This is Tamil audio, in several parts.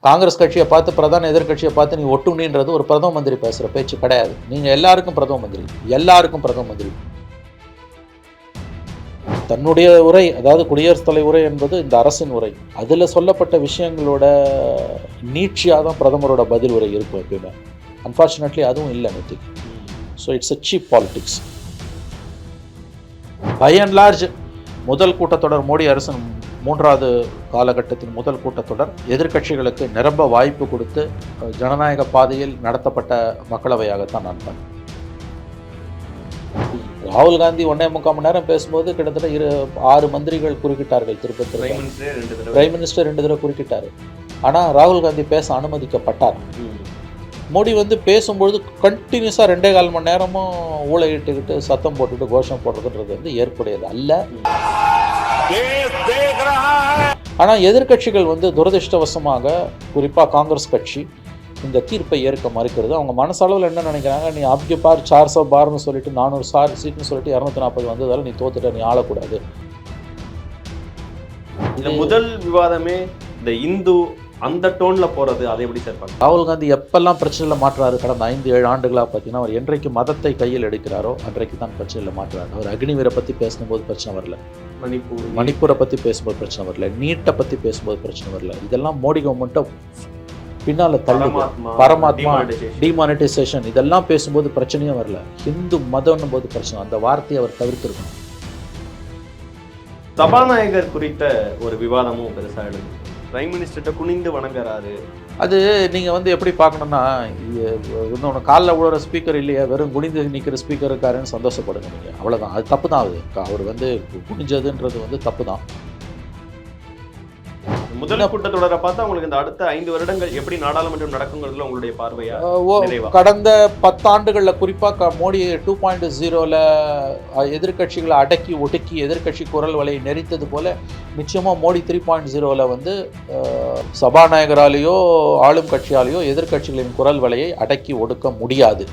காங்கிரஸ் கட்சியை பார்த்து பிரதான எதிர்க்கட்சியை பார்த்து நீ ஒட்டுணின்றது ஒரு பிரதம மந்திரி பேசுகிற பேச்சு கிடையாது. நீங்கள் எல்லாருக்கும் பிரதம மந்திரி, எல்லாருக்கும் பிரதம மந்திரி. தன்னுடைய உரை, அதாவது குடியரசுத் தலைவர் உரை என்பது இந்த அரசின் உரை. அதில் சொல்லப்பட்ட விஷயங்களோட நீட்சியாக தான் பிரதமரோட பதில் உரை இருக்கும் எப்பயுமே. அன்ஃபார்ச்சுனேட்லி அதுவும் இல்லை நேற்றுக்கு. So it's a cheap politics. By and large முதல் கூட்டத்தொடர், மோடி அரசின் 3வது காலகட்டத்தின் முதல் கூட்டத்தொடர் எதிர்க்கட்சிகளுக்கு நிரம்ப வாய்ப்பு கொடுத்து ஜனநாயக பாதையில் நடத்தப்பட்ட மக்களவையாகத்தான் நான் பார்க்கிறேன். ராகுல் காந்தி 1.25 மணி நேரம் பேசும்போது கிட்டத்தட்ட 6 மந்திரிகள் குறுக்கிட்டார்கள். திருப்பதி பிரைம் மினிஸ்டர் 2 தடவை குறுக்கிட்டார். ஆனால் ராகுல் காந்தி பேச அனுமதிக்கப்பட்டார். மோடி பேசும்பொழுது கண்டினியூஸாக 2.25 மணி நேரமும் ஊழையிட்டுக்கிட்டு சத்தம் போட்டுக்கிட்டு கோஷம் போடுறதுன்றது ஏற்புடையது அல்ல. ஆனால் எதிர்க்கட்சிகள் துரதிருஷ்டவசமாக, குறிப்பாக காங்கிரஸ் கட்சி இந்த தீர்ப்பை ஏற்க மறுக்கிறது. அவங்க மனசளவில் என்ன நினைக்கிறாங்க, நீ அப்படி பார் 400 பார்னு சொல்லிட்டு 400 சீட்னு சொல்லிட்டு 240 வந்ததால் நீ தோத்துட்ட, நீ ஆளக்கூடாது. இந்த முதல் விவாதமே இந்த இந்து அந்த டோன்ல போறது, அதை எப்படி சார் பார்க்க? ராகுல் காந்தி எப்பெல்லாம் பிரச்சனையில் மாற்றாரு கடந்த 5-7 ஆண்டுகளாக பார்த்தீங்கன்னா, அவர் என்றைக்கு மதத்தை கையில் எடுக்கிறாரோ அன்றைக்கு தான் பிரச்சனையில் மாற்றுறாரு. அவர் அக்னிவீரை பற்றி பேசும்போது பிரச்சனை வரல, மணிப்பூரை பற்றி பேசும்போது பிரச்சனை வரல, நீட்டை பற்றி பேசும்போது பிரச்சனை வரல. இதெல்லாம் மோடி கவர்மெண்ட்டை பின்னால் தள்ளி, பரமாத்மா, டிமானிட்டைசேஷன் இதெல்லாம் பேசும்போது பிரச்சனையும் வரல. ஹிந்து மதம்னும் போது பிரச்சனை, அந்த வார்த்தையை அவர் தவிர்த்திருக்கணும். சபாநாயகர் குறித்த ஒரு விவாதமும் பெருசாக எடுக்கும். பிரைம் மினிஸ்டர்கிட்ட குனிந்து வணங்குறாரு. அது நீங்கள் எப்படி பார்க்கணுன்னா, இன்னொன்று காலில் விழுற ஸ்பீக்கர் இல்லையா, வெறும் குனிந்து நிற்கிற ஸ்பீக்கர் இருக்காருன்னு சந்தோஷப்படுங்க நீங்கள், அவ்வளோதான். அது தப்பு தான். அவர் குனிஞ்சதுன்றது தப்பு தான். முதல் கூட்டத்தொடரை பார்த்தா உங்களுக்கு இந்த அடுத்த 5 வருடங்கள் எப்படி நாடாளுமன்றம் நடக்குங்கிறதுல உங்களுடைய பார்வையா? கடந்த 10 ஆண்டுகளில் குறிப்பாக மோடி 2.0ல எதிர்கட்சிகளை அடக்கி ஒடுக்கி எதிர்கட்சி குரல் வலையை நெறித்தது போல நிச்சயமாக மோடி 3.0ல சபாநாயகராலேயோ ஆளும் கட்சியாலேயோ எதிர்கட்சிகளின் குரல் வலையை அடக்கி ஒடுக்க முடியாது.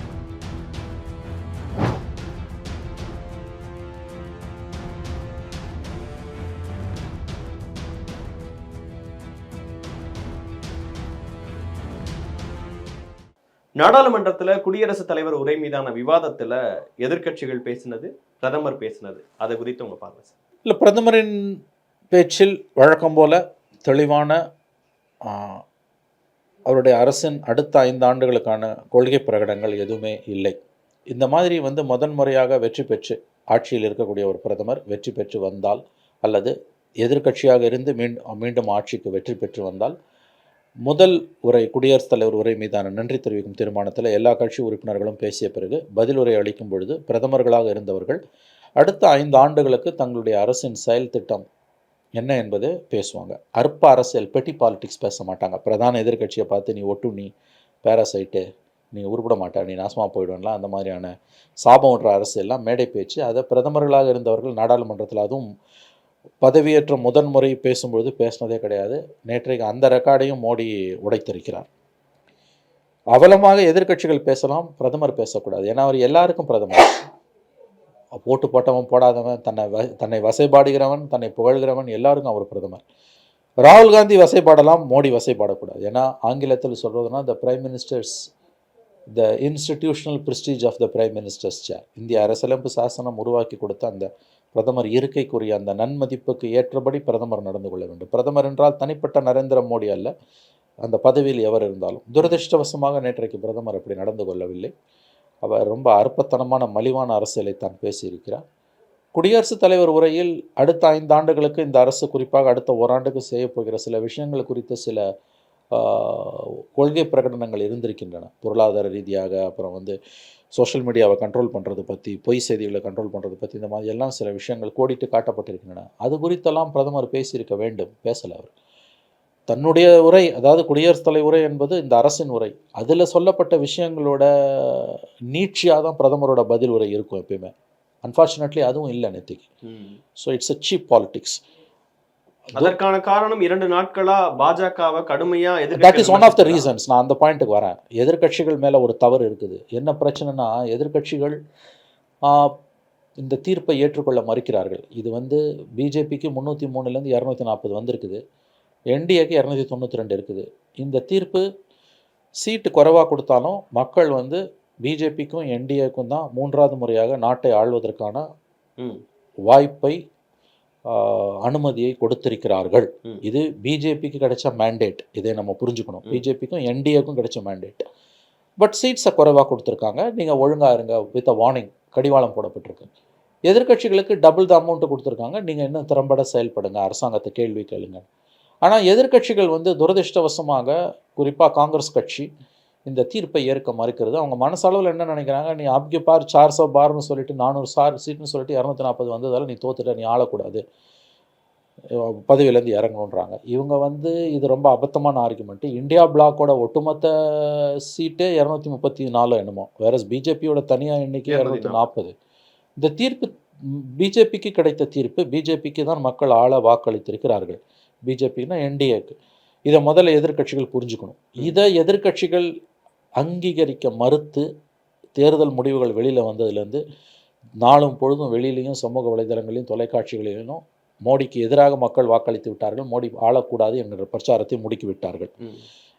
நாடாளுமன்றத்தில் குடியரசுத் தலைவர் உரை மீதான விவாதத்தில் எதிர்க்கட்சிகள் பேசினது, பிரதமர் பேசினது, அதை குறித்து உங்க பார்வை சார்? இல்லை, பிரதமரின் பேச்சில் வழக்கம் போல தெளிவான அவருடைய அரசின் அடுத்த 5 ஆண்டுகளுக்கான கொள்கை பிரகடனங்கள் எதுவுமே இல்லை. இந்த மாதிரி முதன்முறையாக வெற்றி பெற்று ஆட்சியில் இருக்கக்கூடிய ஒரு பிரதமர் வெற்றி பெற்று வந்தால், அல்லது எதிர்க்கட்சியாக இருந்து மீண்டும் ஆட்சிக்கு வெற்றி பெற்று வந்தால், முதல் உரை, குடியரசுத் தலைவர் உரை மீதான நன்றி தெரிவிக்கும் தீர்மானத்தில் எல்லா கட்சி உறுப்பினர்களும் பேசிய பிறகு பதில் உரை அளிக்கும் பொழுது பிரதமர்களாக இருந்தவர்கள் அடுத்த 5 ஆண்டுகளுக்கு தங்களுடைய அரசின் செயல் திட்டம் என்ன என்பது பேசுவாங்க. அற்ப அரசியல், பெட்டி பாலிடிக்ஸ் பேச மாட்டாங்க. பிரதான எதிர்க்கட்சியை பார்த்து நீ ஒட்டு, நீ பேராசைட்டு, நீ உருப்பிட மாட்டா, நீ நாசமாக போயிடுவேன்லாம், அந்த மாதிரியான சாபம் விடுற அரசியல்லாம் மேடை பேச்சு. அதை பிரதமர்களாக இருந்தவர்கள் நாடாளுமன்றத்தில், அதுவும் பதவியேற்ற முதன்முறை பேசும்பொழுது பேசினதே கிடையாது. நேற்றைக்கு அந்த ரெக்கார்டையும் மோடி உடைத்திருக்கிறார். அவலமாக எதிர்க்கட்சிகள் பேசலாம், பிரதமர் பேசக்கூடாது. ஏன்னா அவர் எல்லாருக்கும் பிரதமர். போட்டு போட்டவன் போடாதவன், தன்னை வசைபாடுகிறவன், தன்னை புகழ்கிறவன், எல்லாருக்கும் அவர் பிரதமர். ராகுல் காந்தி வசைப்பாடலாம், மோடி வசைப்பாடக்கூடாது. ஏன்னா ஆங்கிலத்தில் சொல்கிறதுனா the prime ministers, the institutional prestige of the prime ministers chair. இந்திய அரசியலமைப்பு சாசனம் உருவாக்கி கொடுத்த அந்த பிரதமர் இருக்கைக்குரிய அந்த நன்மதிப்புக்கு ஏற்றபடி பிரதமர் நடந்து கொள்ள வேண்டும். பிரதமர் என்றால் தனிப்பட்ட நரேந்திர மோடி அல்ல, அந்த பதவியில் எவர் இருந்தாலும். துரதிருஷ்டவசமாக நேற்றைக்கு பிரதமர் அப்படி நடந்து கொள்ளவில்லை. அவர் ரொம்ப அற்பத்தனமான மலிவான அரசியலை தான் பேசியிருக்கிறார். குடியரசுத் தலைவர் உரையில் அடுத்த 5 ஆண்டுகளுக்கு இந்த அரசு, குறிப்பாக அடுத்த ஓராண்டுக்கு செய்யப்போகிற சில விஷயங்கள் குறித்த சில கொள்கை பிரகடனங்கள் இருந்திருக்கின்றன. பொருளாதார ரீதியாக, அப்புறம் சோஷியல் மீடியாவை கண்ட்ரோல் பண்ணுறது பற்றி, பொய் செய்திகளை கண்ட்ரோல் பண்ணுறது பற்றி, இந்த மாதிரி எல்லாம் சில விஷயங்கள் கோடிட்டு காட்டப்பட்டிருக்கின்றன. அது குறித்தெல்லாம் பிரதமர் பேசியிருக்க வேண்டும், பேசலை அவர். தன்னுடைய உரை, அதாவது குடியரசுத் தலைவர் உரை என்பது இந்த அரசின் உரை. அதில் சொல்லப்பட்ட விஷயங்களோட நீட்சியாக தான் பிரதமரோட பதில் உரை இருக்கும் எப்பயுமே. அன்ஃபார்ச்சுனேட்லி அதுவும் இல்லை நேற்றுக்கு. So it's a cheap politics. அதற்கான காரணம் 2 நாட்களா பாஜகவை கடுமையா that is one of the reasons. நான் அந்த பாயிண்ட்டுக்கு வரேன். எதிர்க்கட்சிகள் மேலே ஒரு தவறு இருக்குது. என்ன பிரச்சனைனா, எதிர்க்கட்சிகள் இந்த தீர்ப்பை ஏற்றுக்கொள்ள மறுக்கிறார்கள். இது பிஜேபிக்கு 303லேருந்து 240 வந்திருக்குது. என்டிஏக்கு 292 இருக்குது. இந்த தீர்ப்பு சீட்டு குறைவாக கொடுத்தாலும் மக்கள் வந்து பிஜேபிக்கும் என்டிஏக்கும் தான் 3வது முறையாக நாட்டை ஆள்வதற்கான வாய்ப்பை அனுமதியை கொடுத்திருக்கிறார்கள். இது பிஜேபிக்கு கிடைச்ச மேண்டேட். இதை நம்ம புரிஞ்சுக்கணும். பிஜேபிக்கும் என்டிஏக்கும் கிடைச்ச மேண்டேட். பட் சீட்ஸை குறைவாக கொடுத்துருக்காங்க. நீங்கள் ஒழுங்காக இருங்க வித் அ வார்னிங், கடிவாளம் போடப்பட்டிருக்கு. எதிர்க்கட்சிகளுக்கு டபுள் த அமௌண்ட்டு கொடுத்துருக்காங்க. நீங்கள் இன்னும் திறம்பட செயல்படுங்க, அரசாங்கத்தை கேள்வி கேளுங்க. ஆனால் எதிர்க்கட்சிகள் வந்து துரதிர்ஷ்டவசமாக, குறிப்பாக காங்கிரஸ் கட்சி இந்த தீர்ப்பை ஏற்க மறுக்கிறது. அவங்க மனசளவில் என்ன நினைக்கிறாங்க, நீ ஆப்கே பார் 400 பார்னு சொல்லிட்டு 400 சீட்னு சொல்லிட்டு 240 வந்ததால் நீ தோத்துட்ட, நீ ஆளக்கூடாது, பதவியிலேருந்து இறங்கணுன்றாங்க. இவங்க வந்து இது ரொம்ப அபத்தமான ஆர்குமெண்ட்டு. இந்தியா பிளாக்கோட ஒட்டுமொத்த சீட்டே 234 என்னமோ, வேற பிஜேபியோட தனியாக எண்ணிக்கை 240. இந்த தீர்ப்பு பிஜேபிக்கு கிடைத்த தீர்ப்பு. பிஜேபிக்கு தான் மக்கள் ஆள வாக்களித்திருக்கிறார்கள். பிஜேபின்னா என்டிஏக்கு. இதை முதல்ல எதிர்க்கட்சிகள் புரிஞ்சுக்கணும். இதை எதிர்க்கட்சிகள் அங்கீகரிக்க மறுத்து தேர்தல் முடிவுகள் வெளியில் வந்ததுலேருந்து நாளும் பொழுதும் வெளியிலையும் சமூக வலைதளங்களையும் தொலைக்காட்சிகளிலும் மோடிக்கு எதிராக மக்கள் வாக்களித்து விட்டார்கள், மோடி ஆளக்கூடாது என்கிற பிரச்சாரத்தை முடுக்கி விட்டார்கள்.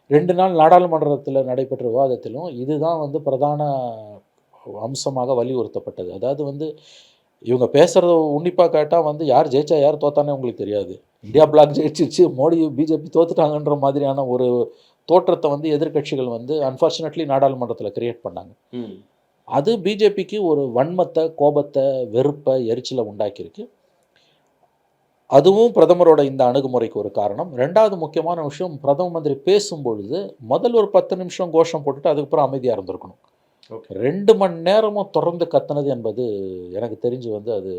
2 நாள் நாடாளுமன்றத்தில் நடைபெற்ற விவாதத்திலும் இதுதான் வந்து பிரதான அம்சமாக வலியுறுத்தப்பட்டது. அதாவது வந்து இவங்க பேசுகிறத உன்னிப்பாக கேட்டால் வந்து யார் ஜெயிச்சா யார் தோத்தானே உங்களுக்கு தெரியாது. இந்தியா பிளாக் ஜெயிச்சிருச்சு, மோடி பிஜேபி தோத்துட்டாங்கன்ற மாதிரியான ஒரு தோற்றத்தை வந்து எதிர்க்கட்சிகள் வந்து அன்ஃபார்ச்சுனேட்லி நாடாளுமன்றத்தில் கிரியேட் பண்ணாங்க. அது பிஜேபிக்கு ஒரு வன்மத்தை, கோபத்தை, வெறுப்பை, எரிச்சலை உண்டாக்கியிருக்கு. அதுவும் பிரதமரோட இந்த அணுகுமுறைக்கு ஒரு காரணம். 2வது முக்கியமான விஷயம், பிரதம மந்திரி பேசும்பொழுது முதல் ஒரு 10 நிமிஷம் கோஷம் போட்டுட்டு அதுக்கப்புறம் அமைதியாக இருந்திருக்கணும். 2 மணி நேரமும் தொடர்ந்து கத்துனது என்பது எனக்கு தெரிஞ்சு வந்து அது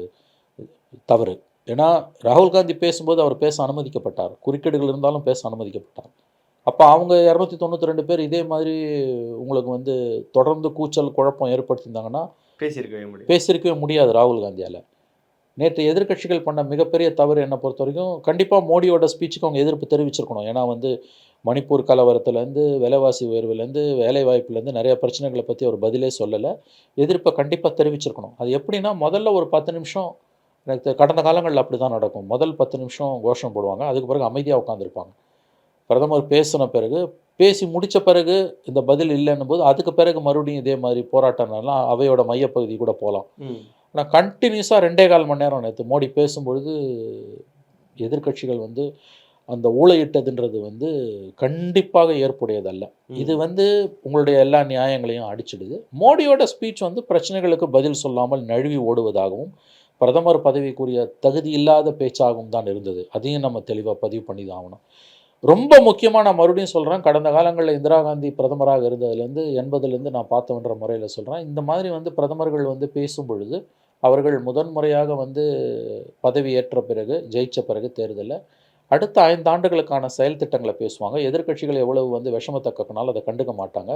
தவறு. ஏன்னா ராகுல் காந்தி பேசும்போது அவர் பேச அனுமதிக்கப்பட்டார், குறுக்கீடுகள் இருந்தாலும் பேச அனுமதிக்கப்பட்டார். அப்போ அவங்க 292 பேர் இதே மாதிரி உங்களுக்கு வந்து தொடர்ந்து கூச்சல் குழப்பம் ஏற்படுத்தியிருந்தாங்கன்னா பேசியிருக்கவே முடியாது ராகுல் காந்தியால். நேற்று எதிர்க்கட்சிகள் பண்ண மிகப்பெரிய தவறு என்னை பொறுத்த வரைக்கும், கண்டிப்பாக மோடியோட ஸ்பீச்சுக்கு அவங்க எதிர்ப்பு தெரிவிச்சிருக்கணும். ஏன்னா வந்து மணிப்பூர் கலவரத்துலேருந்து, விலைவாசி உயர்வுலேருந்து, வேலைவாய்ப்புலேருந்து நிறைய பிரச்சனைகளை பற்றி அவர் பதிலே சொல்லலை. எதிர்ப்பை கண்டிப்பாக தெரிவிச்சிருக்கணும். அது எப்படின்னா, முதல்ல ஒரு 10 நிமிஷம், எனக்கு கடந்த காலங்களில் அப்படி தான் நடக்கும், முதல் 10 நிமிஷம் கோஷம் போடுவாங்க, அதுக்கு பிறகு அமைதியாக உட்காந்துருப்பாங்க. பிரதமர் பேசின பிறகு, பேசி முடித்த பிறகு இந்த பதில் இல்லைன்னும் போது அதுக்கு பிறகு மறுபடியும் இதே மாதிரி போராட்டம்லாம் அவையோட மையப்பகுதி கூட போகலாம். ஆனால் கண்டினியூஸாக 2.25 மணி நேரம் நேற்று மோடி பேசும்பொழுது எதிர்க்கட்சிகள் வந்து அந்த ஊழையிட்டதுன்றது வந்து கண்டிப்பாக ஏற்புடையதல்ல. இது வந்து உங்களுடைய எல்லா நியாயங்களையும் அடிச்சிடுது. மோடியோட ஸ்பீச் வந்து பிரச்சனைகளுக்கு பதில் சொல்லாமல் நழுவி ஓடுவதாகவும், பிரதமர் பதவிக்குரிய தகுதி இல்லாத பேச்சாகவும் தான் இருந்தது. அதையும் நம்ம தெளிவாக பதிவு பண்ணி தான் ஆகணும். ரொம்ப முக்கியமாக நான் மறுபடியும் சொல்கிறேன், கடந்த காலங்களில் இந்திரா காந்தி பிரதமராக இருந்ததுலேருந்து 80லேருந்து நான் பார்த்தவன்ற முறையில் சொல்கிறேன், இந்த மாதிரி வந்து பிரதமர்கள் வந்து பேசும் பொழுது அவர்கள் முதன்முறையாக வந்து பதவி ஏற்ற பிறகு, ஜெயித்த பிறகு தேர்தலில் அடுத்த 5 ஆண்டுகளுக்கான செயல் திட்டங்களை பேசுவாங்க. எதிர்க்கட்சிகள் எவ்வளவு வந்து விஷமத்தை கக்கினாலும் அதை கண்டுக்க மாட்டாங்க.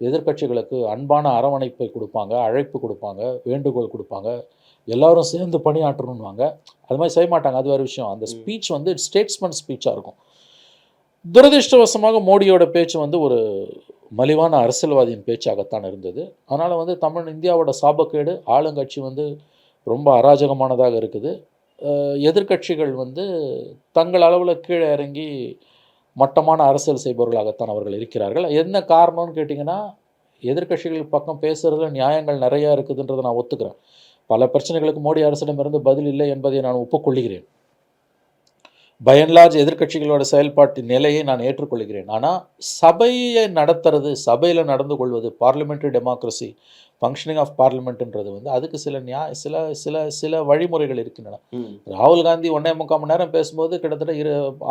எதிர்க்கட்சிகளுக்கு அன்பான அரவணைப்பை கொடுப்பாங்க, அழைப்பு கொடுப்பாங்க, வேண்டுகோள் கொடுப்பாங்க, எல்லோரும் சேர்ந்து பணியாற்றணுன்னுவாங்க. அது மாதிரி செய்ய மாட்டாங்க, அது வேறு விஷயம். அந்த ஸ்பீச் வந்து ஸ்டேட்ஸ்மேன் ஸ்பீச்சாக இருக்கும். துரதிருஷ்டவசமாக மோடியோட பேச்சு வந்து ஒரு மலிவான அரசியல்வாதியின் பேச்சாகத்தான் இருந்தது. அதனால் வந்து இந்தியாவோட சாபக்கேடு, ஆளுங்கட்சி வந்து ரொம்ப அராஜகமானதாக இருக்குது. எதிர்க்கட்சிகள் வந்து தங்கள் அளவில் கீழே இறங்கி மட்டமான அரசியல் செய்பவர்களாகத்தான் அவர்கள் இருக்கிறார்கள். என்ன காரணம்னு கேட்டிங்கன்னா, எதிர்க்கட்சிகள் பக்கம் பேசுகிறதுல நியாயங்கள் நிறையா இருக்குதுன்றதை நான் ஒத்துக்கிறேன். பல பிரச்சனைகளுக்கு மோடி அரசிடமிருந்து பதில் இல்லை என்பதை நான் ஒப்புக்கொள்கிறேன். பை அண்ட் லார்ஜ் எதிர்க்கட்சிகளோட செயல்பாட்டின் நிலையை நான் ஏற்றுக்கொள்கிறேன். ஆனால் சபையை நடத்துறது, சபையில் நடந்து கொள்வது, பார்லிமெண்ட்ரி டெமோக்ரஸி, ஃபங்க்ஷனிங் ஆஃப் பார்லிமெண்ட்ன்றது வந்து அதுக்கு சில வழிமுறைகள் இருக்கின்றன. ராகுல் காந்தி 1.25 மணி நேரம் பேசும்போது கிட்டத்தட்ட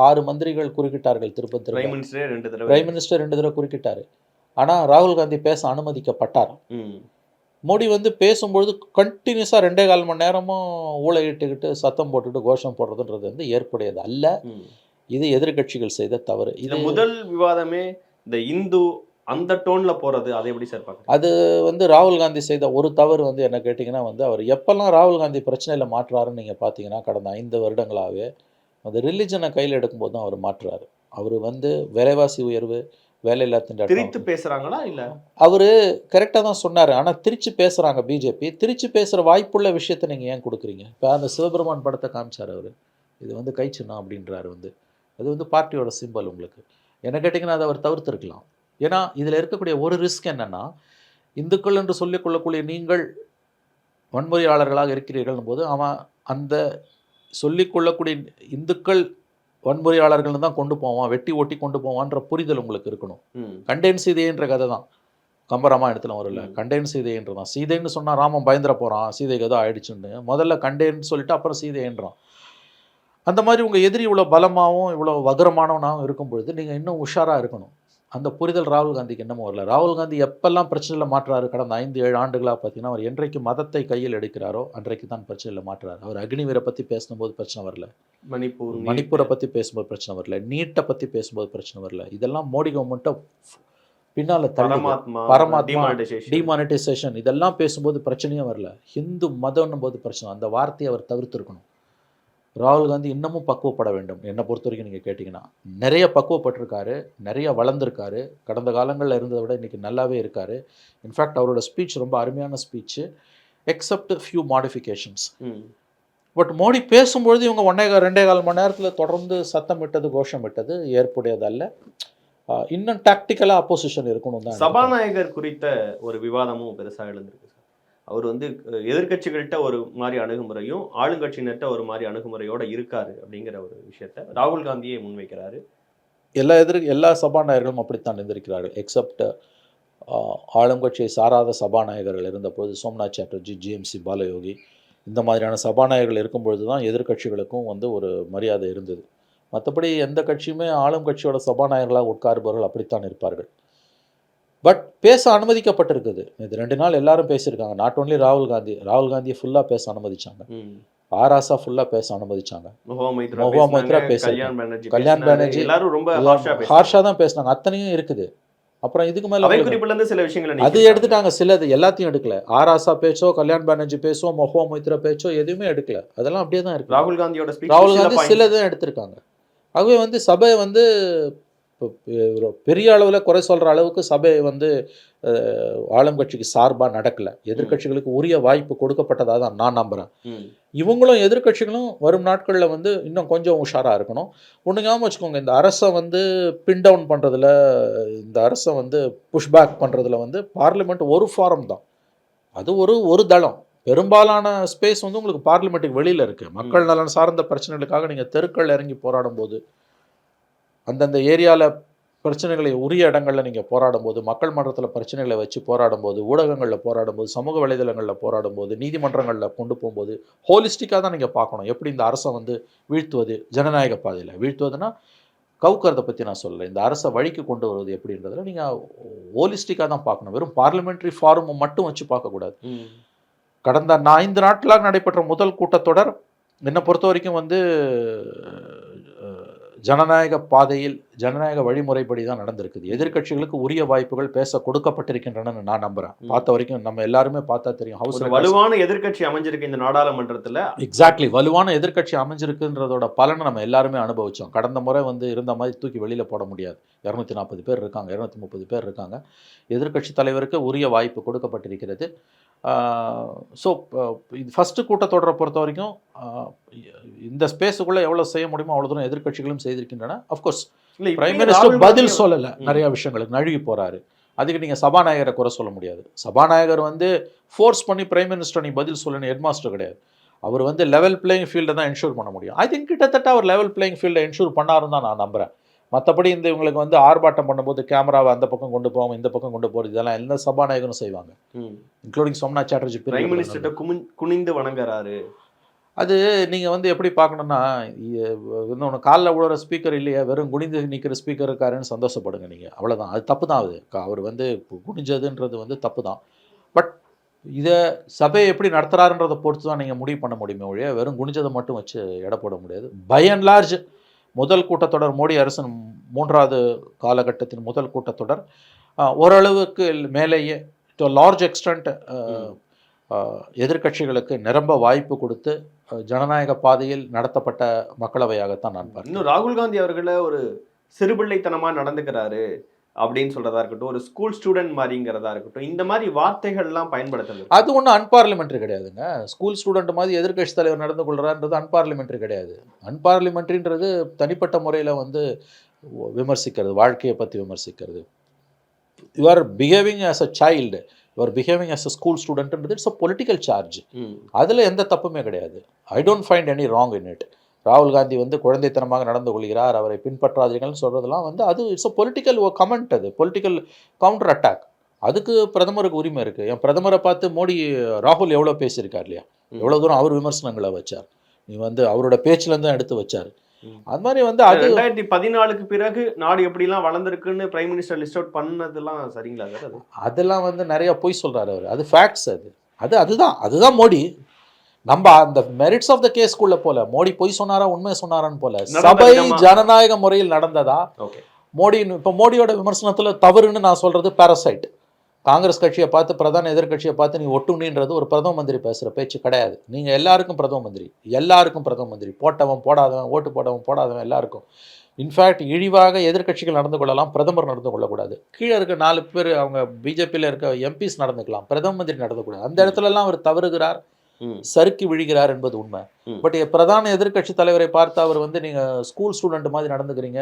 6 மந்திரிகள் குறுக்கிட்டார்கள். திருப்ப பிரைம் மினிஸ்டர் 2 தடவை குறுக்கிட்டார். ஆனால் ராகுல் காந்தி பேச அனுமதிக்கப்பட்டார். மோடி வந்து பேசும்பொழுது கண்டினியூஸாக 2.25 மணி நேரமும் ஊழையிட்டுக்கிட்டு சத்தம் போட்டுக்கிட்டு கோஷம் போடுறதுன்றது வந்து ஏற்புடையது அல்ல. இது எதிர்க்கட்சிகள் செய்த தவறு. இது முதல் விவாதமே இந்த இந்து அந்த டோன்ல போகிறது, அதை எப்படி சார் பார்க்குறீங்க? அது வந்து ராகுல் காந்தி செய்த ஒரு தவறு வந்து என்ன கேட்டிங்கன்னா வந்து, அவர் எப்போல்லாம் ராகுல் காந்தி பிரச்சனையில் மாற்றுறாருன்னு நீங்கள் பார்த்தீங்கன்னா, கடந்த 5 வருடங்களாகவே அந்த ரிலிஜனை கையில் எடுக்கும்போது தான் அவர் மாற்றுறாரு. அவர் வந்து விலைவாசி உயர்வு, வேலையில்லா திண்டாட்டம் திரித்து பேசுகிறாங்களா? இல்லை, அவர் கரெக்டாக தான் சொன்னார். ஆனால் திரிச்சு பேசுகிறாங்க பிஜேபி. திரிச்சு பேசுகிற வாய்ப்புள்ள விஷயத்தை நீங்கள் ஏன் கொடுக்குறீங்க? இப்போ அந்த சிவபெருமான் படத்தை காமிச்சார் அவர். இது வந்து கை சின்னம் அப்படின்றாரு. வந்து அது வந்து பார்ட்டியோட சிம்பல் உங்களுக்கு. என்ன கேட்டிங்கன்னா அதை அவர் தவிர்த்திருக்கலாம். ஏன்னா இதில் இருக்கக்கூடிய ஒரு ரிஸ்க் என்னென்னா, இந்துக்கள் என்று சொல்லிக் கொள்ளக்கூடிய நீங்கள் வன்முறையாளர்களாக இருக்கிறீர்கள் போது அவன் அந்த சொல்லிக்கொள்ளக்கூடிய இந்துக்கள் வன்முறையாளர்கள்னு தான் கொண்டு போவான், வெட்டி ஒட்டி கொண்டு போவான்ற புரிதல் உங்களுக்கு இருக்கணும். கண்டேன் சீதைன்ற கதை தான் கம்பராமாயணத்தில் வரல. கண்டேன் சீதைன்றதான். சீதைன்னு சொன்னால் ராமன் பயந்துட போகிறான், சீதைக்கு ஏதோ ஆயிடுச்சுன்னு. முதல்ல கண்டேன்னு சொல்லிட்டு அப்புறம் சீதைன்றான். அந்த மாதிரி உங்கள் எதிரி இவ்வளோ பலமாகவும் இவ்வளோ வக்ரமானவனாகவும் இருக்கும்பொழுது நீங்கள் இன்னும் உஷாராக இருக்கணும். அந்த புரிதல் ராகுல் காந்திக்கு என்னமோ வரல. ராகுல் காந்தி எப்பெல்லாம் பிரச்சனையில் மாற்றாரு கடந்த 5-7 ஆண்டுகளாக பார்த்தீங்கன்னா, அவர் என்றைக்கு மதத்தை கையில் எடுக்கிறாரோ அன்றைக்கு தான் பிரச்சனையில் மாற்றுறாரு. அவர் அக்னிவீரை பற்றி பேசும்போது பிரச்சனை வரல, மணிப்பூரை பற்றி பேசும்போது பிரச்சனை வரல, நீட்டை பற்றி பேசும்போது பிரச்சனை வரல. இதெல்லாம் மோடி கவர்மெண்ட்டை பின்னால் பரமாத்மா டிமானிட்டைசேஷன் இதெல்லாம் பேசும்போது பிரச்சனையும் வரல. ஹிந்து மதம்னும் போது பிரச்சனை. அந்த வார்த்தையை அவர் தவிர்த்திருக்கணும். ராகுல் காந்தி இன்னமும் பக்குவப்பட வேண்டும். என்னை பொறுத்த வரைக்கும் நீங்கள் கேட்டிங்கன்னா நிறைய பக்குவப்பட்டிருக்காரு, நிறைய வளர்ந்துருக்காரு. கடந்த காலங்களில் இருந்ததை விட இன்றைக்கி நல்லாவே இருக்கார். இன்ஃபேக்ட் அவரோட ஸ்பீச் ரொம்ப அருமையான speech, accept few modifications. But Modi பேசும்பொழுது இவங்க 1.5 மணி நேரத்தில் தொடர்ந்து சத்தம் விட்டது, கோஷம் விட்டது ஏற்புடையதல்ல. இன்னும் டாக்டிக்கலாக அப்போசிஷன் இருக்கணும் தான். சபாநாயகர் குறித்த ஒரு விவாதமும் பெருசாக எழுந்திருக்கு. அவர் வந்து எதிர்கட்சிகள்கிட்ட ஒரு மாதிரி அணுகுமுறையும் ஆளுங்கட்சியினர்கிட்ட ஒரு மாதிரி அணுகுமுறையோட இருக்காரு அப்படிங்கிற ஒரு விஷயத்த ராகுல் காந்தியே முன்வைக்கிறாரு. எல்லா சபாநாயகர்களும் அப்படித்தான் இருந்திருக்கிறார்கள். எக்ஸப்ட் ஆளுங்கட்சியை சாராத சபாநாயகர்கள் இருந்தபோது சோம்நாத் சாட்டர்ஜி, ஜிஎம்சி பாலயோகி இந்த மாதிரியான சபாநாயகர்கள் இருக்கும்பொழுது தான் எதிர்கட்சிகளுக்கும் வந்து ஒரு மரியாதை இருந்தது. மற்றபடி எந்த கட்சியுமே ஆளும் கட்சியோட சபாநாயகர்களாக உட்காருபவர்கள் அப்படித்தான் இருப்பார்கள். பட் பேச அனுமதிக்கப்பட்டிருக்குது. இது 2 நாள் எல்லாரும் பேசியிருக்காங்க. நாட் ஓன்லி ராகுல் காந்தியை ஃபுல்லாக பேச அனுமதிச்சாங்க, ஆராசா ஃபுல்லாக பேச அனுமதிச்சாங்க, மொஹுவா மொய்த்ரா பேசியிருக்காங்க, கல்யாண் பானர்ஜி ஹார்ஷாக தான் பேசினாங்க. அத்தனையும் இருக்குது. அப்புறம் இதுக்கு மேலே சில விஷயங்கள் அது எடுத்துட்டாங்க, சிலது எல்லாத்தையும் எடுக்கல. ஆராசா பேச்சோ, கல்யாண் பானர்ஜி பேச்சோ, மொஹுவா மொய்த்ரா பேச்சோ எதுவுமே எடுக்கல. அதெல்லாம் அப்படியே தான் இருக்கு. ராகுல் காந்தி சிலதான் எடுத்திருக்காங்க. ஆகவே வந்து சபை வந்து பெரிய அளவில் குறை சொல்கிற அளவுக்கு சபை வந்து ஆளும் கட்சிக்கு சார்பாக நடக்கலை. எதிர்கட்சிகளுக்கு உரிய வாய்ப்பு கொடுக்கப்பட்டதாக தான் நான் நம்புகிறேன். இவங்களும் எதிர்கட்சிகளும் வரும் நாட்களில் வந்து இன்னும் கொஞ்சம் உஷாராக இருக்கணும். ஒன்று ஞாபகம் வச்சுக்கோங்க, இந்த அரசை வந்து பின் டவுன் பண்ணுறதுல, இந்த அரசை வந்து புஷ்பேக் பண்ணுறதுல வந்து பார்லிமெண்ட் ஒரு ஃபாரம் தான். அது ஒரு தளம். பெரும்பாலான ஸ்பேஸ் வந்து உங்களுக்கு பார்லிமெண்ட்டுக்கு வெளியில் இருக்குது. மக்கள் நலன் சார்ந்த பிரச்சனைகளுக்காக நீங்கள் தெருக்கள் இறங்கி போராடும் போது, அந்தந்த ஏரியாவில் பிரச்சனைகளை உரிய இடங்களில் நீங்கள் போராடும் போது, மக்கள் மன்றத்தில் பிரச்சனைகளை வச்சு போராடும் போது, ஊடகங்களில் போராடும் போது, சமூக வலைதளங்களில் போராடும் போது, நீதிமன்றங்களில் கொண்டு போகும்போது ஹோலிஸ்டிக்காக தான் நீங்கள் பார்க்கணும். எப்படி இந்த அரசை வந்து வீழ்த்துவது, ஜனநாயக பாதையில் வீழ்த்துவதுன்னா கவுக்கிறதை பற்றி நான் சொல்லலை, இந்த அரசை வழிக்கு கொண்டு வருவது எப்படின்றதில் நீங்கள் ஹோலிஸ்டிக்காக தான் பார்க்கணும். வெறும் பார்லிமெண்ட்ரி ஃபார்மை மட்டும் வச்சு பார்க்கக்கூடாது. கடந்த 5 நாட்களாக நடைபெற்ற முதல் கூட்டத்தொடர் என்னை பொறுத்த வரைக்கும் வந்து ஜனநாயக பாதையில், ஜனநாயக வழிமுறைப்படி தான் நடந்திருக்குது. எதிர்கட்சிகளுக்கு உரிய வாய்ப்புகள் பேச கொடுக்கப்பட்டிருக்கின்றன நான் நம்புறேன். பார்த்த வரைக்கும் நம்ம எல்லாருமே பார்த்தா தெரியும். ஹவுஸ் வலுவான எதிர்கட்சி அமைஞ்சிருக்கு இந்த நாடாளுமன்றத்தில். எக்ஸாக்ட்லி, வலுவான எதிர்கட்சி அமைஞ்சிருக்குன்றதோட பலனை நம்ம எல்லாருமே அனுபவிச்சோம். கடந்த முறை வந்து இருந்த மாதிரி தூக்கி வெளியில் போட முடியாது. 240 பேர் இருக்காங்க, 230 பேர் இருக்காங்க. எதிர்கட்சி தலைவருக்கு உரிய வாய்ப்பு கொடுக்கப்பட்டிருக்கிறது. ஸோ இது ஃபஸ்ட்டு கூட்டத்தொடரை பொறுத்த வரைக்கும் இந்த ஸ்பேஸுக்குள்ளே எவ்வளோ செய்ய முடியுமோ அவ்வளோ தூரம் எதிர்கட்சிகளும் செய்திருக்கின்றன. அஃப்கோர்ஸ் பிரைம் மினிஸ்டர் பதில் சொல்லலை, நிறையா விஷயங்களுக்கு நழுவி போகிறாரு. அதுக்கு நீங்கள் சபாநாயகரை குறை சொல்ல முடியாது. சபாநாயகர் வந்து ஃபோர்ஸ் பண்ணி பிரைம் மினிஸ்டர் நீ பதில் சொல்லணும் ஹெட் மாஸ்டர் கிடையாது. அவர் வந்து லெவல் பிளேயிங் ஃபீல்டை தான் என்ஷூர் பண்ண முடியும். ஐ திங்க் கிட்டத்தட்ட அவர் லெவல் பிளேயிங் ஃபீல்டை என்ஷூர் பண்ணாருன்னு தான் நான் நம்புகிறேன். மற்றபடி இந்த இவங்களுக்கு வந்து ஆர்ப்பாட்டம் பண்ணும்போது கேமராவை அந்த பக்கம் கொண்டு போவோம், இந்த பக்கம் கொண்டு போகிறது, இதெல்லாம் எந்த சபாநாயகரும் செய்வாங்க, including Somnath Chatterjee. Prime minister குனிந்து வணங்குறாரு. அது நீங்கள் வந்து எப்படி பார்க்கணுன்னா, இன்னொன்று காலில் விழுற ஸ்பீக்கர் இல்லையா, வெறும் குனிந்து நிற்கிற ஸ்பீக்கர் இருக்காருன்னு சந்தோஷப்படுங்க நீங்கள், அவ்வளோதான். அது தப்பு தான். அவர் வந்து குனிஞ்சதுன்றது வந்து தப்பு தான். பட் இதை சபையை எப்படி நடத்துகிறாருன்றதை பொறுத்து தான் நீங்கள் முடிவு பண்ண முடியுமே ஒழிய வெறும் குனிஞ்சதை மட்டும் வச்சு எடை போட முடியாது. பை அண்ட் லார்ஜ் முதல் கூட்டத்தொடர், மோடி அரசின் 3வது காலகட்டத்தின் முதல் கூட்டத்தொடர் ஓரளவுக்கு மேலேயே டு லார்ஜ் எக்ஸ்டென்ட் எதிர்கட்சிகளுக்கு நிரம்ப வாய்ப்பு கொடுத்து ஜனநாயக பாதையில் நடத்தப்பட்ட மக்களவையாகத்தான் நான் பார்க்கிறேன். இன்னும் ராகுல் காந்தி அவர்களை ஒரு சிறுபிள்ளைத்தனமாக நடந்துக்கிறாரு, அப்படின்னு சொல்றதா இருக்கட்டும், ஒரு ஸ்கூல் ஸ்டூடெண்ட் மாதிரிங்கிறதா இருக்கட்டும், இந்த மாதிரி வார்த்தைகள்லாம் பயன்படுத்துறது. அது ஒன்றும் அன்பார்லிமெண்ட்ரி கிடையாதுங்க. ஸ்கூல் ஸ்டூடெண்ட் மாதிரி எதிர்க்கட்சி தலைவர் நடந்து கொள்றான்றது அன்பார்லிமெண்ட்ரி கிடையாது. அன்பார்லிமெண்ட்ரின்றது தனிப்பட்ட முறையில் வந்து விமர்சிக்கிறது, வாழ்க்கையை பற்றி விமர்சிக்கிறது. You are behaving as a child, you are behaving as a school ஸ்டூடெண்ட்ன்றது இட்ஸ் அ பொலிட்டிக்கல் சார்ஜ். அதில் எந்த தப்புமே கிடையாது. I don't find any wrong in it. ராகுல் காந்தி வந்து குழந்தைத்தனமாக நடந்து கொள்கிறார், அவரை பின்பற்றாதீர்கள்னு சொல்கிறதெல்லாம் வந்து அது இட்ஸ் அ பொலிட்டிக்கல் கமெண்ட், அது பொலிட்டிக்கல் கவுண்டர் அட்டாக். அதுக்கு பிரதமருக்கு உரிமை இருக்குது. என் பிரதமரை பார்த்து மோடி ராகுல் எவ்வளோ பேசியிருக்கார் இல்லையா, எவ்வளோ தூரம் அவர் விமர்சனங்களை வச்சார். நீ வந்து அவரோட பேச்சிலேருந்து தான் எடுத்து வச்சார். அது மாதிரி வந்து அது 2014க்கு பிறகு நாடு எப்படிலாம் வளர்ந்துருக்குன்னு பிரைம் மினிஸ்டர் லிஸ்ட் அவுட் பண்ணதெல்லாம் சரிங்களா சார்? அது அதெல்லாம் வந்து நிறைய பொய் சொல்கிறார் அவர். அது ஃபேக்ட்ஸ். அதுதான் மோடி. நம்ம அந்த மெரிட்ஸ் ஆஃப் த கேஸ்க்குள்ள போல, மோடி பொய் சொன்னாரா உண்மை சொன்னாரான்னு போல, சபை ஜனநாயக முறையில் நடந்ததா. மோடி இப்போ மோடியோட விமர்சனத்தில் தவறுன்னு நான் சொல்றது பாரசைட். காங்கிரஸ் கட்சியை பார்த்து பிரதான எதிர்கட்சியை பார்த்து நீ ஒட்டுணின்றது ஒரு பிரதம மந்திரி பேசுகிற பேச்சு கிடையாது. நீங்கள் எல்லாருக்கும் பிரதம மந்திரி, எல்லாருக்கும் பிரதம மந்திரி, போட்டவன் போடாதவன், ஓட்டு போட்டவன் போடாதவன் எல்லாருக்கும். இன்ஃபேக்ட் இழிவாக எதிர்கட்சிகள் நடந்து கொள்ளலாம், பிரதமர் நடந்து கொள்ளக்கூடாது. கீழே இருக்க 4 பேர் அவங்க பிஜேபியில் இருக்க எம்பிஸ் நடந்துக்கலாம், பிரதம மந்திரி நடந்துக்கூடாது. அந்த இடத்துலலாம் அவர் தவறுகிறார், சறுக்கி விழுகிறார் என்பது உண்மை. பட் பிரதான எதிர்க்கட்சி தலைவரை பார்த்து அவர் வந்து நீங்கள் ஸ்கூல் ஸ்டூடெண்ட் மாதிரி நடந்துக்கிறீங்க,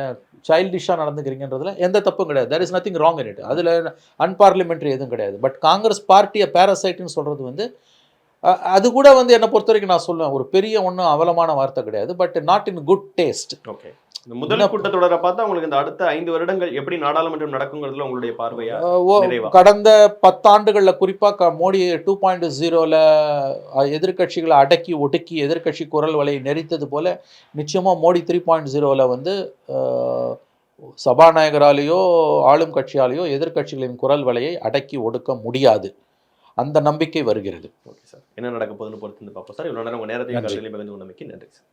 சைல்டிஷாக நடந்துக்கிறீங்கன்றதுல எந்த தப்பும் கிடையாது. There is nothing wrong in it. அதில் அன்பார்லிமெண்ட்ரி எதுவும் கிடையாது. பட் காங்கிரஸ் பார்ட்டியை பேரசைட்னு சொல்கிறது வந்து அது கூட வந்து என்னை பொறுத்த வரைக்கும் நான் சொல்லுவேன், ஒரு பெரிய ஒன்றும் அவலமான வார்த்தை கிடையாது. But not in good taste. Okay, இந்த முதல் கூட்டத்தொடரை பார்த்தா உங்களுக்கு இந்த அடுத்த 5 வருடங்கள் எப்படி நாடாளுமன்றம் நடக்குங்கிறதுல உங்களுடைய பார்வையா? கடந்த 10 ஆண்டுகளில் குறிப்பாக மோடி 2.0ல எதிர்கட்சிகளை அடக்கி ஒடுக்கி எதிர்கட்சி குரல் வலையை நெறித்தது போல நிச்சயமாக மோடி 3.0ல வந்து சபாநாயகராலேயோ ஆளும் கட்சியாலேயோ எதிர்கட்சிகளின் குரல் வலையை அடக்கி ஒடுக்க முடியாது. அந்த நம்பிக்கை வருகிறது. ஓகே சார், என்ன நடக்க போகுதுன்னு பொறுத்து பார்ப்போம் சார். இவ்வளோ நேரம் உங்கள் நேரத்தையும் பகிர்ந்து கொண்டமைக்கு நன்றி சார்.